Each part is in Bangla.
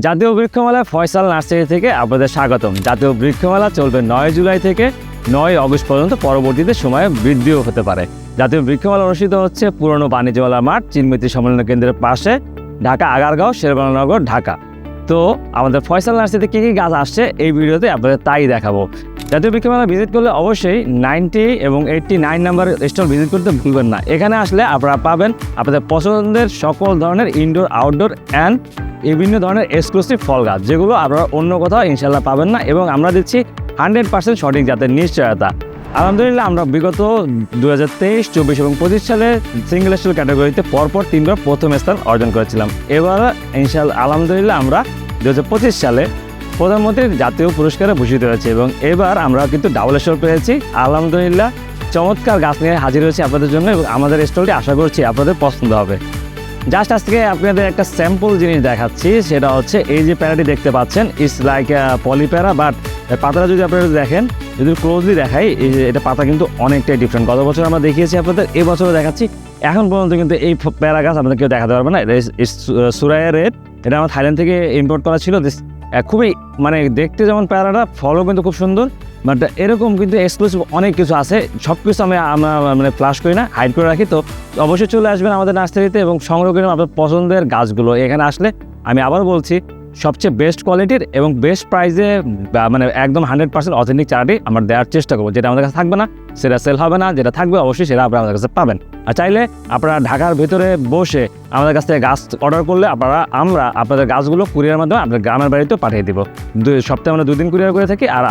জাতীয় বৃক্ষমেলায় ফয়সাল নার্সারি থেকে আপনাদের স্বাগতম। জাতীয় বৃক্ষমেলা চলবে 9 জুলাই থেকে 9 আগস্ট পর্যন্ত, পরবর্তীতে সময়ে বৃদ্ধিও হতে পারে। জাতীয় বৃক্ষমেলা অনুষ্ঠিত হচ্ছে পুরনো বাণিজ্য মেলা মাঠ, চিনমিত্রি সম্মেলন কেন্দ্রের পাশে, ঢাকা আগারগাঁও, শেরেবাংলানগর, ঢাকা। তো আমাদের ফয়সাল নার্সারিতে কী কী গাছ আসছে এই ভিডিওতে আপনাদের তাই দেখাবো। জাতীয় বৃক্ষমেলা ভিজিট করলে অবশ্যই 90 এবং 89 নাম্বার স্টল ভিজিট করতে ভুলবেন না। এখানে আসলে আপনারা পাবেন আপনাদের পছন্দের সকল ধরনের ইনডোর, আউটডোর অ্যান্ড বিভিন্ন ধরনের এক্সক্লুসিভ ফল গাছ, যেগুলো আপনারা অন্য কোথাও ইনশাল্লাহ পাবেন না, এবং আমরা দিচ্ছি 100% সঠিক জাতের নিশ্চয়তা। আলহামদুলিল্লাহ আমরা বিগত 2023, 24 এবং 25 সালে সিঙ্গেল স্টল ক্যাটাগরিতে পরপর 3বার প্রথম স্থান অর্জন করেছিলাম। এবার ইনশাল্লাহ আলহামদুলিল্লাহ আমরা 2025 সালে প্রধানমন্ত্রীর জাতীয় পুরস্কারে ভূষিত হয়েছে, এবং এবার আমরা কিন্তু ডাবল স্টল পেয়েছি। আলহামদুলিল্লাহ চমৎকার গাছ নিয়ে হাজির হয়েছি আপনাদের জন্য, এবং আমাদের স্টলটি আশা করছি আপনাদের পছন্দ হবে। জাস্ট আজকে আপনাদের একটা স্যাম্পল জিনিস দেখাচ্ছি, সেটা হচ্ছে এই যে প্যারাটি দেখতে পাচ্ছেন, ইটস লাইক পলিপ্যারা, বাট পাতাটা যদি আপনারা দেখেন, যদি ক্লোজলি দেখাই, এই যে এটা পাতা কিন্তু অনেকটাই ডিফারেন্ট। গত বছর আমরা দেখিয়েছি আপনাদের, এই বছরও দেখাচ্ছি। এখন পর্যন্ত কিন্তু এই প্যারা গাছ আপনাদের কেউ দেখাতে পারবে না। সুরাইয়া রেড, এটা আমার থাইল্যান্ড থেকে ইম্পোর্ট করা ছিল। খুবই মানে দেখতে যেমন প্যারাটা, ফলও কিন্তু খুব সুন্দর, বাট এরকম কিন্তু এক্সক্লুসিভ অনেক কিছু আছে। সব কিছু আমরা মানে ফ্লাশ করি না, হাইড করে রাখি। তো অবশ্যই চলে আসবেন আমাদের নার্সারিতে এবং সংগ্রহ করে আপনার পছন্দের গাছগুলো। এখানে আসলে আমি আবার বলছি, সবচেয়ে বেস্ট কোয়ালিটির এবং বেস্ট প্রাইসে, মানে একদম 100% অথেন্টিক চারাটি আমরা দেওয়ার চেষ্টা করবো। যেটা আমাদের কাছে থাকবে না সেটা সেল হবে না, যেটা থাকবে অবশ্যই সেটা আপনারা আমাদের কাছে পাবেন। আর চাইলে আপনারা ঢাকার ভেতরে বসে আমাদের কাছ থেকে গাছ অর্ডার করলে আমরা আপনাদের গাছগুলো কুরিয়ার মাধ্যমে আপনাদের গ্রামের বাড়িতেও পাঠিয়ে দিব। সপ্তাহে আমরা 2 দিন কুরিয়ার করে থাকি, আর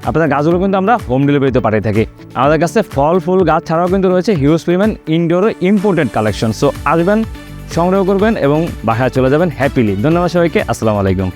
আপনাদের গাছগুলো কিন্তু আমরা হোম ডেলিভারিতে পাঠিয়ে থাকি। আমাদের কাছে ফুল গাছ ছাড়াও কিন্তু রয়েছে হিউজ পরিমাণ ইনডোর ইম্পোর্টেড কালেকশন। সো আসবেন, সংগ্রহ করবেন এবং বাসায় চলে যাবেন হ্যাপিলি। ধন্যবাদ সবাইকে, আসসালামু আলাইকুম।